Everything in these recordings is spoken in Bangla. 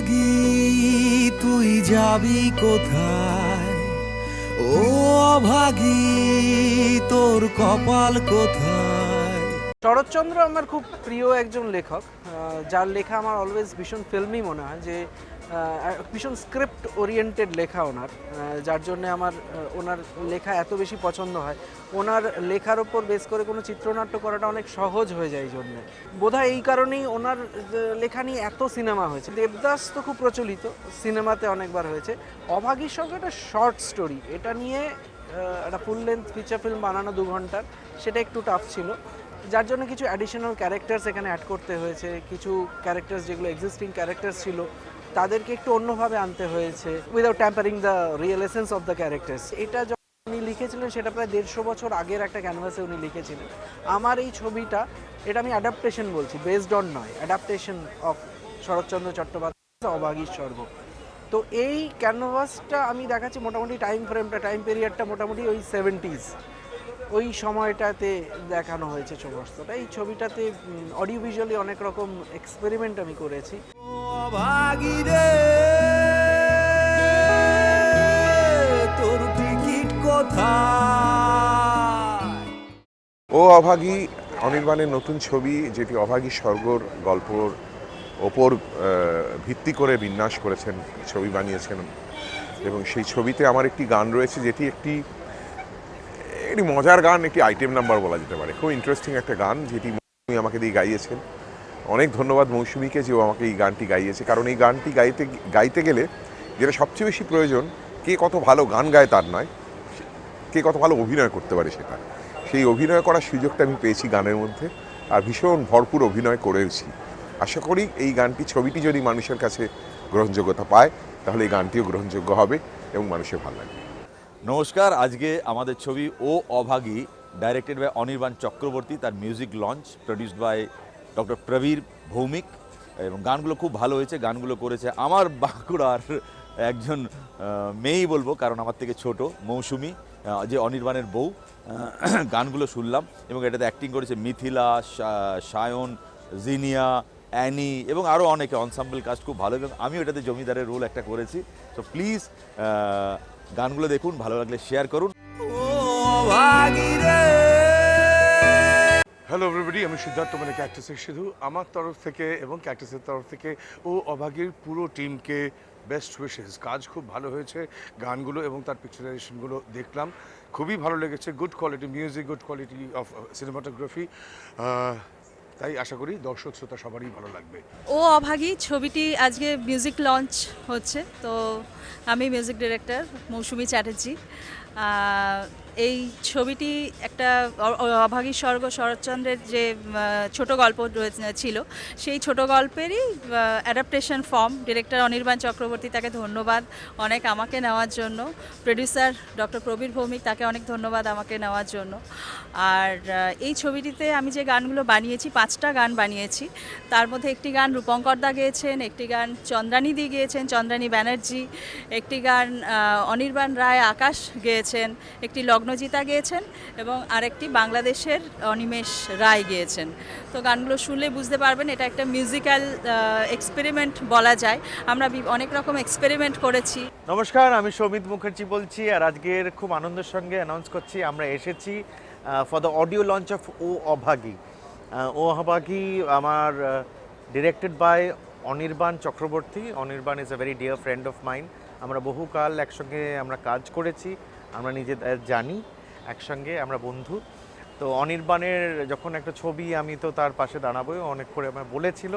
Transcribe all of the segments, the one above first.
অভাগী তুই যাবি কোথায়, ও অভাগী তোর কপাল কোথায়। শরৎচন্দ্র আমার খুব প্রিয় একজন লেখক, যার লেখা আমার অলওয়েজ ভীষণ ফিল্মি মনে হয়, যে ভীষণ স্ক্রিপ্ট ওরিয়েন্টেড লেখা ওনার, যার জন্য আমার ওনার লেখা এত বেশি পছন্দ হয়। ওনার লেখার ওপর বেস করে কোনো চিত্রনাট্য করাটা অনেক সহজ হয়ে যায় এই জন্যে। বোধহয় এই কারণেই ওনার লেখা নিয়ে এত সিনেমা হয়েছে। দেবদাস তো খুব প্রচলিত, সিনেমাতে অনেকবার হয়েছে। অভাগীর সঙ্গে একটা শর্ট স্টোরি, এটা নিয়ে একটা ফুল লেন্থ ফিচার ফিল্ম বানানো 2 ঘন্টার, সেটা একটু টাফ ছিল, যার জন্য কিছু অ্যাডিশনাল ক্যারেক্টার্স এখানে অ্যাড করতে হয়েছে। কিছু ক্যারেক্টার্স যেগুলো এক্সিস্টিং ক্যারেক্টার্স ছিল তাদেরকে একটু অন্যভাবে আনতে হয়েছে, without tampering the real essence of the characters. এটা যখন উনি লিখেছিলেন সেটা প্রায় 150 বছর আগের একটা ক্যানভাসে উনি লিখেছিলেন। আমার এই ছবিটা, এটা আমি অ্যাডাপ্টেশন বলছি, বেসড অন নয়, অ্যাডাপ্টেশন অফ শরৎচন্দ্র চট্টোপাধ্যায় অভাগীর স্বর্গ। তো এই ক্যানভাসটা আমি দেখাচ্ছি, মোটামুটি টাইম পিরিয়ডটা মোটামুটি ওই 70s, ওই সময়টাতে দেখানো হয়েছে সমস্তটা। এই ছবিটাতে অডিও ভিজুয়ালি অনেক রকম এক্সপেরিমেন্ট আমি করেছি। অভাগী রে তোর টিকিট কোথায়। ও অভাগী অনির্বাণের নতুন ছবি, যেটি অভাগী স্বর্গর গল্পর ওপর ভিত্তি করে বিন্যাস করেছেন, ছবি বানিয়েছেন। এবং সেই ছবিতে আমার একটি গান রয়েছে, যেটি একটি মজার গান, একটি আইটেম নাম্বার বলা যেতে পারে। খুব ইন্টারেস্টিং একটা গান, যেটি মৌসুমী আমাকে দিয়ে গাইয়েছেন। অনেক ধন্যবাদ মৌসুমীকে যে ও আমাকে এই গানটি গাইয়েছে, কারণ এই গানটি গাইতে গেলে যেটা সবচেয়ে বেশি প্রয়োজন, কে কত ভালো গান গায় তার নয়, কে কত ভালো অভিনয় করতে পারে সেটা। সেই অভিনয় করার সুযোগটা আমি পেয়েছি গানের মধ্যে, আর ভীষণ ভরপুর অভিনয় করেছি। আশা করি এই গানটি, ছবিটি যদি মানুষের কাছে গ্রহণযোগ্যতা পায়, তাহলে এই গানটিও গ্রহণযোগ্য হবে এবং মানুষের ভালো লাগবে। নমস্কার, আজকে আমাদের ছবি ও অভাগী, ডাইরেক্টেড বাই অনির্বাণ চক্রবর্তী, তার music launch, produced by doctor Prabir Bhowmik. এবং গানগুলো খুব ভালো হয়েছে। গানগুলো করেছে আমার বাঁকুড়ার একজন মেয়েই বলবো, কারণ আমার থেকে ছোট, মৌসুমী, যে অনির্বাণের বউ। গানগুলো শুনলাম এবং এটাতে অ্যাক্টিং করেছে মিথিলা, সায়ন, জিনিয়া, অ্যানি এবং আরও অনেকে। অনসাম্বল কাস্ট খুব ভালো, এবং আমিও এটাতে জমিদারের রোল একটা করেছি। সো প্লিজ গানগুলো দেখুন, ভালো লাগলে শেয়ার করুন। হ্যালো এভরিবডি, আমি সিদ্ধার্থ, মানে ক্যাকটাসের সিধু। আমার তরফ থেকে এবং ক্যাকটাসের তরফ থেকে ও অভাগীর পুরো টিমকে বেস্ট উইশেস। কাজ খুব ভালো হয়েছে, গানগুলো এবং তার পিকচারাইজেশনগুলো দেখলাম, খুবই ভালো লেগেছে। Good quality music, good quality of cinematography. তাই আশা করি দর্শক শ্রোতা সবারই ভালো লাগবে। ও অভাগী ছবিটি আজকে মিউজিক লঞ্চ হচ্ছে, তো আমি মিউজিক ডিরেক্টর মৌসুমী চ্যাটার্জি। এই ছবিটি একটা অভাগী স্বর্গ, শরৎচন্দ্রের যে ছোট গল্প ছিল, সেই ছোট গল্পেরই adaptation form. Director Anirban Chakraborty, তাকে ধন্যবাদ অনেক আমাকে নেওয়ার জন্য। প্রডিউসার ডক্টর প্রবীর ভৌমিক, তাকে অনেক ধন্যবাদ আমাকে নেওয়ার জন্য। আর এই ছবিটিতে আমি যে গানগুলো বানিয়েছি, 5টা গান বানিয়েছি। তার মধ্যে একটি গান রূপঙ্কর দা গেয়েছেন, একটি গান চন্দ্রানী দি গেয়েছেন, চন্দ্রানী ব্যানার্জি, একটি গান অনির্বাণ রায় আকাশ গেয়েছেন, একটি লগ্নজিতা গেয়েছেন এবং আরেকটি বাংলাদেশের অনিমেষ রায় গেয়েছেন। তো গানগুলো শুনলে বুঝতে পারবেন এটা একটা মিউজিক্যাল এক্সপেরিমেন্ট বলা যায়। আমরা অনেক রকম এক্সপেরিমেন্ট করেছি। নমস্কার, আমি সৌমিত মুখার্জি বলছি, আর আজকের খুব আনন্দের সঙ্গে অ্যানাউন্স করছি আমরা এসেছি for the audio launch of O Abhagi. O Abhagi আমার directed by Anirban Chakraborty. Anirban is a very dear friend of mine. আমরা বহুকাল একসঙ্গে আমরা কাজ করেছি, আমরা নিজেদের জানি, একসঙ্গে আমরা বন্ধু। তো অনির্বাণের যখন একটা ছবি, আমি তো তার পাশে দাঁড়াবোই, অনেক করে আমার বলেছিল।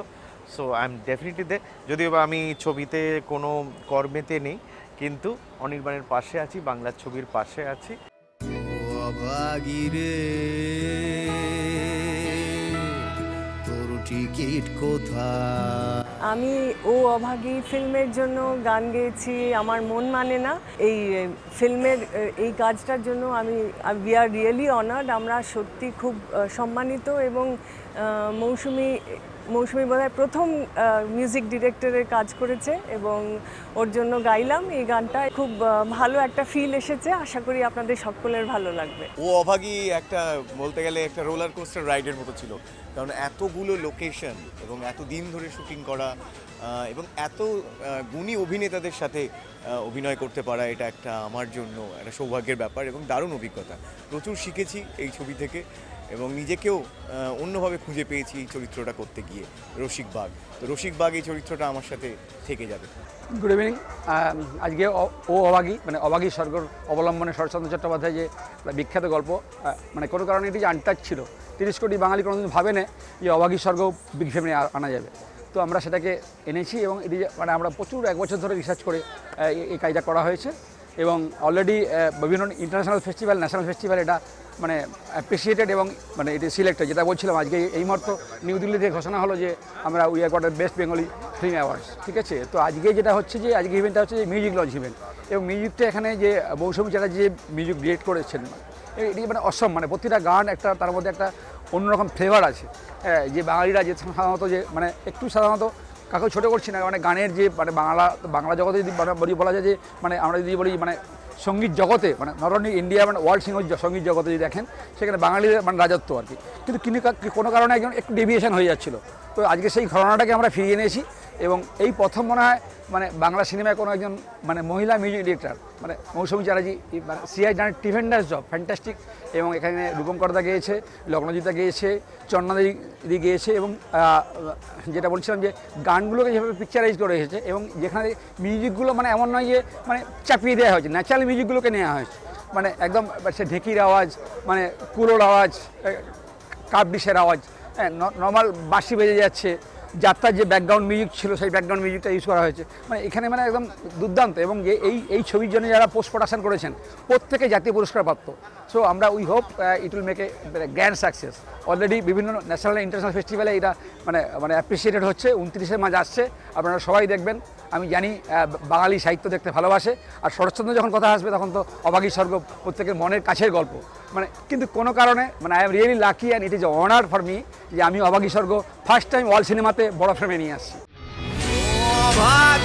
সো আই এম ডেফিনেটলি দে, যদিও বা আমি ছবিতে কোনো কর্মেতে নেই, কিন্তু অনির্বাণের পাশে আছি, বাংলার ছবির পাশে আছি। অভাগী রে তোর টিকিট কোথায়। আমি ও অভাগী ফিল্মের জন্য গান গেয়েছি আমার মন মানে না। এই ফিল্মের এই কাজটার জন্য উই আর রিয়েলি অনার্ড। আমরা সত্যি খুব সম্মানিত, এবং মৌসুমী মৌসুমী বোধহয় প্রথম মিউজিক ডিরেক্টরের কাজ করেছে এবং ওর জন্য গাইলাম এই গানটা। খুব ভালো একটা ফিল এসেছে, আশা করি আপনাদের সকলের ভালো লাগবে। ও অভাগী একটা বলতে গেলে একটা রোলার কোস্টার রাইডের মতো ছিল, কারণ এতগুলো লোকেশন এবং এত দিন ধরে শুটিং করা এবং এত গুণী অভিনেতাদের সাথে অভিনয় করতে পারা, এটা একটা আমার জন্য একটা সৌভাগ্যের ব্যাপার এবং দারুণ অভিজ্ঞতা। প্রচুর শিখেছি এই ছবি থেকে এবং নিজেকেও অন্যভাবে খুঁজে পেয়েছি এই চরিত্রটা করতে গিয়ে। রসিক বাঘ, তো রসিক বাঘ এই চরিত্রটা আমার সাথে থেকে যাবে। Good evening. আজকে ও অভাগী মানে অভাগী স্বর্গর অবলম্বনে শরৎচন্দ্র চট্টোপাধ্যায় যে বিখ্যাত গল্প, মানে কোনো কারণে এটি যে আনটাচ ছিল, 30 কোটি বাঙালি কোনোদিন ভাবেনে যে অভাগী স্বর্গ বিগ ফ্রেমে আনা যাবে। তো আমরা সেটাকে এনেছি এবং এটি মানে আমরা প্রচুর 1 বছর ধরে রিসার্চ করে এই কাজটা করা হয়েছে এবং অলরেডি বিভিন্ন ইন্টারন্যাশনাল ফেস্টিভ্যাল, ন্যাশনাল ফেস্টিভ্যাল এটা মানে অ্যাপ্রিসিয়েটেড এবং মানে এটি সিলেক্টেড। যেটা বলছিলাম আজকে এই মুহূর্তে নিউ দিল্লিতে ঘোষণা হলো যে আমরা we are goat best Bengali film awards, ঠিক আছে। তো আজকে যেটা হচ্ছে যে আজকে ইভেন্টটা হচ্ছে যে মিউজিক লঞ্চ ইভেন্ট এবং মিউজিকটা এখানে যে মৌসুমী চ্যাটার্জি যে মিউজিক ডিরেক্ট করেছেন, এটি মানে অসম, মানে প্রতিটা গান একটা তার মধ্যে একটা অন্যরকম ফ্লেভার আছে। যে বাঙালিরা যে সাধারণত যে মানে একটু সাধারণত কাকেও ছোটো করছি না, মানে গানের যে মানে বাংলা জগতে যদি বলা যায় যে মানে আমরা যদি বলি মানে সঙ্গীত জগতে মানে নট অনলি ইন্ডিয়া মানে ওয়ার্ল্ড সঙ্গীত জগতে যদি দেখেন সেখানে বাঙালির মানে রাজত্ব আর কি। কিন্তু কোনো কারণে একজন একটু ডেভিয়েশন হয়ে যাচ্ছিলো। তো আজকে সেই ঘটনাটাকে আমরা ফিরিয়ে এনেছি এবং এই প্রথম মনে হয় মানে বাংলা সিনেমায় কোনো একজন মানে মহিলা মিউজিক ডিরেক্টর মানে মৌসুমী চ্যাটার্জি মানে সিআই ডান ট্রিমেন্ডাস জব, ফ্যান্টাস্টিক। এবং এখানে রূপঙ্করদা গেয়েছে, লগ্নজিতা গেয়েছে, চন্নাদি গেয়েছে এবং যেটা বলছিলাম যে গানগুলোকে যেভাবে পিকচারাইজ করে এসেছে এবং যেখানে মিউজিকগুলো মানে এমন নয় যে মানে চাপিয়ে দেওয়া হয়েছে, ন্যাচারাল মিউজিকগুলোকে নেওয়া হয়েছে। মানে একদম সে ঢেকির আওয়াজ, মানে কুলোর আওয়াজ, কাপ ডিশের আওয়াজ, হ্যাঁ নর্মাল বাঁশি বেজে যাচ্ছে, যাত্রার যে ব্যাকগ্রাউন্ড মিউজিক ছিল সেই ব্যাকগ্রাউন্ড মিউজিকটা ইউজ করা হয়েছে। মানে এখানে মানে একদম দুর্দান্ত এবং যে এই ছবির জন্য যারা পোস্ট প্রোডাকশন করেছেন প্রত্যেকে জাতীয় পুরস্কার প্রাপ্ত। সো আমরা we hope it will make a grand success. Already বিভিন্ন ন্যাশনাল ইন্টারন্যাশনাল ফেস্টিভ্যালে এটা মানে অ্যাপ্রিসিয়েটেড হচ্ছে। 29 মার্চ আসছে, আপনারা সবাই দেখবেন। আমি জানি বাঙালি সাহিত্য দেখতে ভালোবাসে, আর শরৎচন্দ্র যখন কথা আসবে তখন তো অভাগী স্বর্গ প্রত্যেকের মনের কাছের গল্প। মানে কিন্তু কোনো কারণে মানে I am really lucky and it is honour for me যে আমি অভাগী স্বর্গ ফার্স্ট টাইম ওয়ার্ল্ড সিনেমাতে বড় ফ্রেমে নিয়ে আসছি। অভাগী